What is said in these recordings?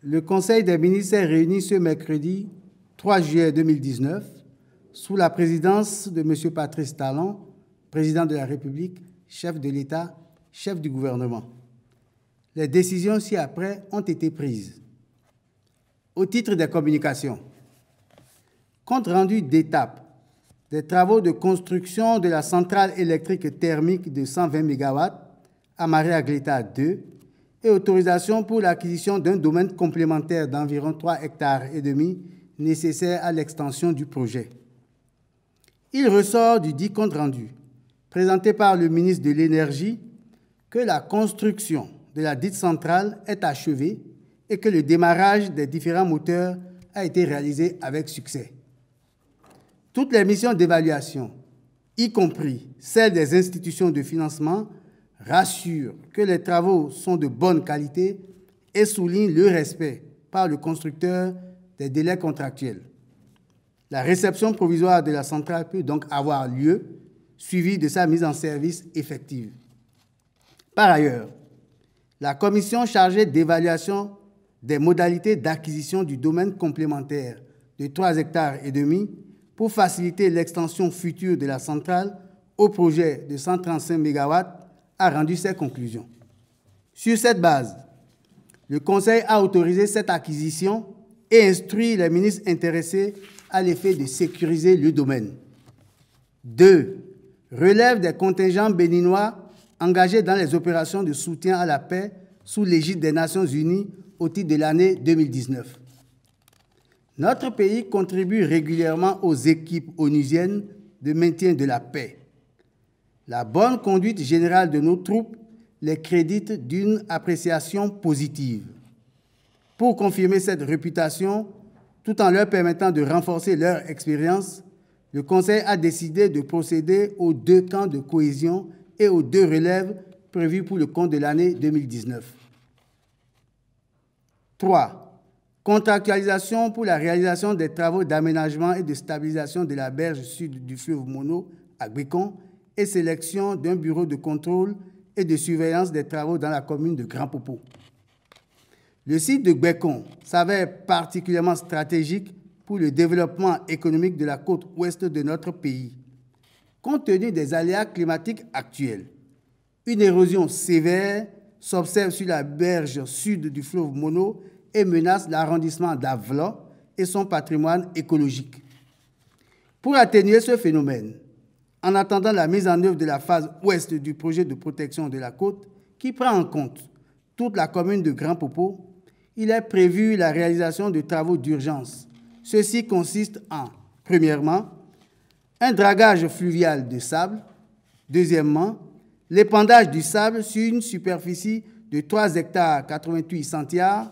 Le Conseil des ministres s'est réuni ce mercredi 3 juillet 2019 sous la présidence de M. Patrice Talon, président de la République, chef de l'État, chef du gouvernement. Les décisions ci-après ont été prises. Au titre des communications, compte rendu d'étape des travaux de construction de la centrale électrique thermique de 120 MW à Maria-Gleta 2 et autorisation pour l'acquisition d'un domaine complémentaire d'environ 3,5 hectares nécessaire à l'extension du projet. Il ressort du dit compte rendu, présenté par le ministre de l'Énergie, que la construction de la dite centrale est achevée et que le démarrage des différents moteurs a été réalisé avec succès. Toutes les missions d'évaluation, y compris celles des institutions de financement, rassurent que les travaux sont de bonne qualité et soulignent le respect par le constructeur des délais contractuels. La réception provisoire de la centrale peut donc avoir lieu, suivie de sa mise en service effective. Par ailleurs, la commission chargée d'évaluation des modalités d'acquisition du domaine complémentaire de 3,5 hectares pour faciliter l'extension future de la centrale au projet de 135 MW a rendu ses conclusions. Sur cette base, le Conseil a autorisé cette acquisition et instruit les ministres intéressés à l'effet de sécuriser le domaine. 2. Relève des contingents béninois engagés dans les opérations de soutien à la paix sous l'égide des Nations Unies au titre de l'année 2019. Notre pays contribue régulièrement aux équipes onusiennes de maintien de la paix. La bonne conduite générale de nos troupes les crédite d'une appréciation positive. Pour confirmer cette réputation, tout en leur permettant de renforcer leur expérience, le Conseil a décidé de procéder aux 2 camps de cohésion et aux 2 relèves prévus pour le compte de l'année 2019. 3. Contractualisation pour la réalisation des travaux d'aménagement et de stabilisation de la berge sud du fleuve Mono à Gbekon et sélection d'un bureau de contrôle et de surveillance des travaux dans la commune de Grand Popo. Le site de Gbekon s'avère particulièrement stratégique pour le développement économique de la côte ouest de notre pays. Compte tenu des aléas climatiques actuels, une érosion sévère s'observe sur la berge sud du fleuve Mono et menace l'arrondissement d'Avlo et son patrimoine écologique. Pour atténuer ce phénomène, en attendant la mise en œuvre de la phase ouest du projet de protection de la côte, qui prend en compte toute la commune de Grand Popo, il est prévu la réalisation de travaux d'urgence. Ceci consiste en, premièrement, un dragage fluvial de sable, deuxièmement, l'épandage du sable sur une superficie de 3 hectares 88 centiares,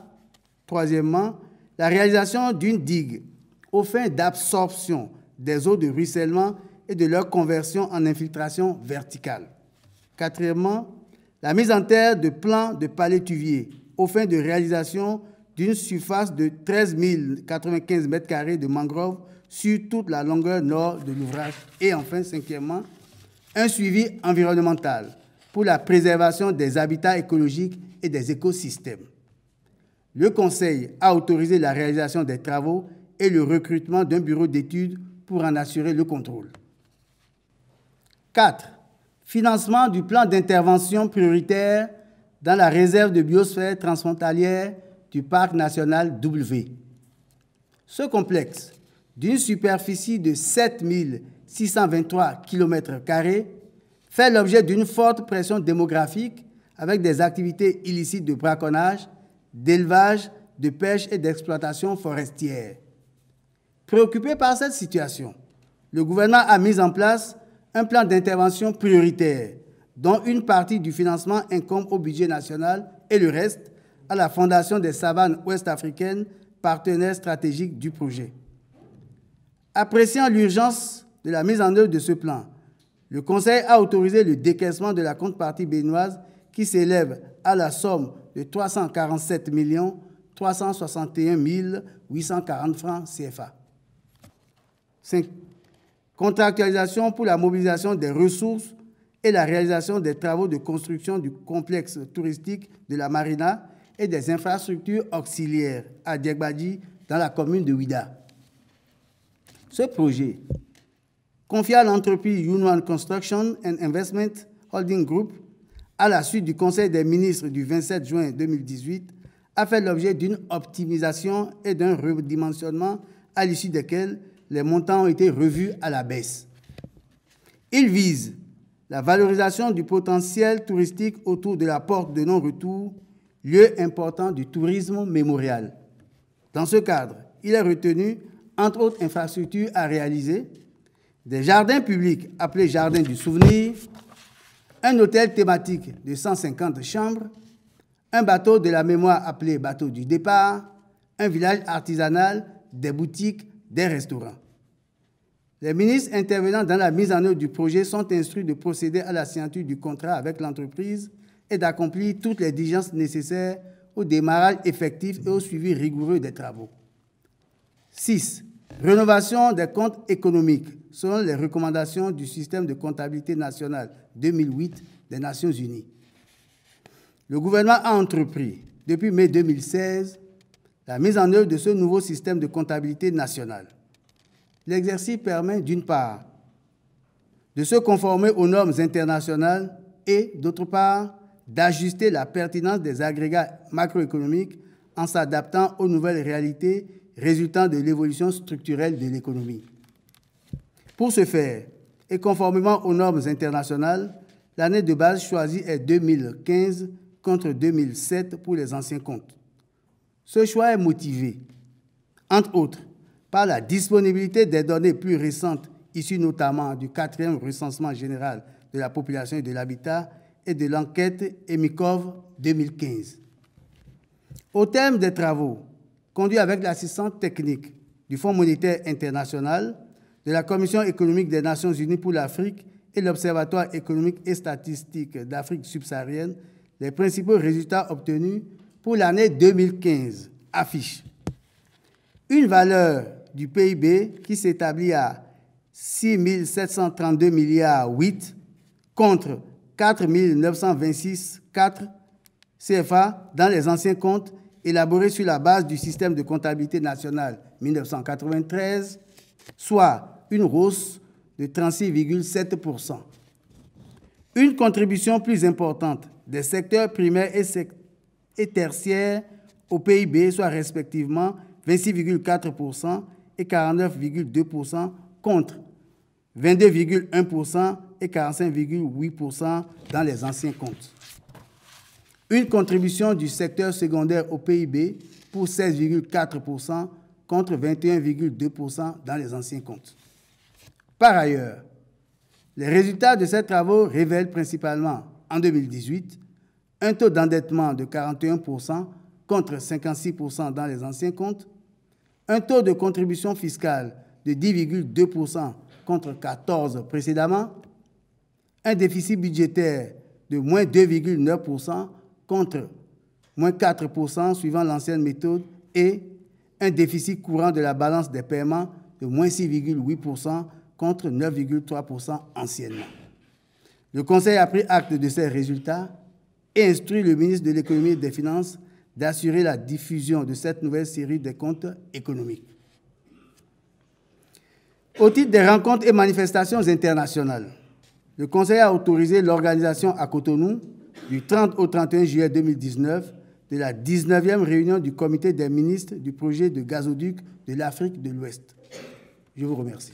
troisièmement, la réalisation d'une digue aux fins d'absorption des eaux de ruissellement et de leur conversion en infiltration verticale. Quatrièmement, la mise en terre de plans de palétuviers aux fins de réalisation d'une surface de 13 095 m² de mangroves sur toute la longueur nord de l'ouvrage. Et enfin, cinquièmement, un suivi environnemental pour la préservation des habitats écologiques et des écosystèmes. Le Conseil a autorisé la réalisation des travaux et le recrutement d'un bureau d'études pour en assurer le contrôle. 4. Financement du plan d'intervention prioritaire dans la réserve de biosphère transfrontalière du Parc national W. Ce complexe, d'une superficie de 7 623 km², fait l'objet d'une forte pression démographique avec des activités illicites de braconnage, d'élevage, de pêche et d'exploitation forestière. Préoccupé par cette situation, le gouvernement a mis en place un plan d'intervention prioritaire dont une partie du financement incombe au budget national et le reste à la Fondation des savanes ouest-africaines, partenaire stratégique du projet. Appréciant l'urgence de la mise en œuvre de ce plan, le Conseil a autorisé le décaissement de la contrepartie béninoise qui s'élève à la somme de 347 361 840 francs CFA. 5. Contractualisation pour la mobilisation des ressources et la réalisation des travaux de construction du complexe touristique de la Marina et des infrastructures auxiliaires à Diegbadji, dans la commune de Ouida. Ce projet, confié à l'entreprise Yunwan Construction and Investment Holding Group, à la suite du Conseil des ministres du 27 juin 2018, a fait l'objet d'une optimisation et d'un redimensionnement à l'issue desquels les montants ont été revus à la baisse. Il vise la valorisation du potentiel touristique autour de la porte de non-retour, lieu important du tourisme mémorial. Dans ce cadre, il est retenu, entre autres infrastructures à réaliser, des jardins publics appelés Jardins du Souvenir, un hôtel thématique de 150 chambres, un bateau de la mémoire appelé Bateau du Départ, un village artisanal, des boutiques, des restaurants. Les ministres intervenant dans la mise en œuvre du projet sont instruits de procéder à la signature du contrat avec l'entreprise et d'accomplir toutes les diligences nécessaires au démarrage effectif et au suivi rigoureux des travaux. 6. Rénovation des comptes économiques selon les recommandations du système de comptabilité nationale 2008 des Nations Unies. Le gouvernement a entrepris, depuis mai 2016, la mise en œuvre de ce nouveau système de comptabilité nationale. L'exercice permet, d'une part, de se conformer aux normes internationales et, d'autre part, d'ajuster la pertinence des agrégats macroéconomiques en s'adaptant aux nouvelles réalités résultant de l'évolution structurelle de l'économie. Pour ce faire, et conformément aux normes internationales, l'année de base choisie est 2015 contre 2007 pour les anciens comptes. Ce choix est motivé, entre autres, par la disponibilité des données plus récentes issues notamment du 4e recensement général de la population et de l'habitat et de l'enquête EMICOV 2015. Au terme des travaux conduits avec l'assistance technique du Fonds monétaire international, de la Commission économique des Nations unies pour l'Afrique et l'Observatoire économique et statistique d'Afrique subsaharienne, les principaux résultats obtenus pour l'année 2015 affichent une valeur du PIB qui s'établit à 6 732 milliards 8 contre 4 926,4 CFA dans les anciens comptes élaborés sur la base du système de comptabilité nationale 1993, soit une hausse de 36,7%. Une contribution plus importante des secteurs primaires et tertiaires au PIB, soit respectivement 26,4% et 49,2% contre 22,1% et 45,8% dans les anciens comptes. Une contribution du secteur secondaire au PIB pour 16,4% contre 21,2% dans les anciens comptes. Par ailleurs, les résultats de ces travaux révèlent principalement, en 2018, un taux d'endettement de 41% contre 56% dans les anciens comptes, un taux de contribution fiscale de 10,2% contre 14% précédemment, un déficit budgétaire de moins 2,9% contre moins 4% suivant l'ancienne méthode et un déficit courant de la balance des paiements de moins 6,8% contre 9,3% anciennement. Le Conseil a pris acte de ces résultats et instruit le ministre de l'Économie et des Finances d'assurer la diffusion de cette nouvelle série de comptes économiques. Au titre des rencontres et manifestations internationales, le Conseil a autorisé l'organisation à Cotonou, du 30 au 31 juillet 2019, de la 19e réunion du Comité des ministres du projet de gazoduc de l'Afrique de l'Ouest. Je vous remercie.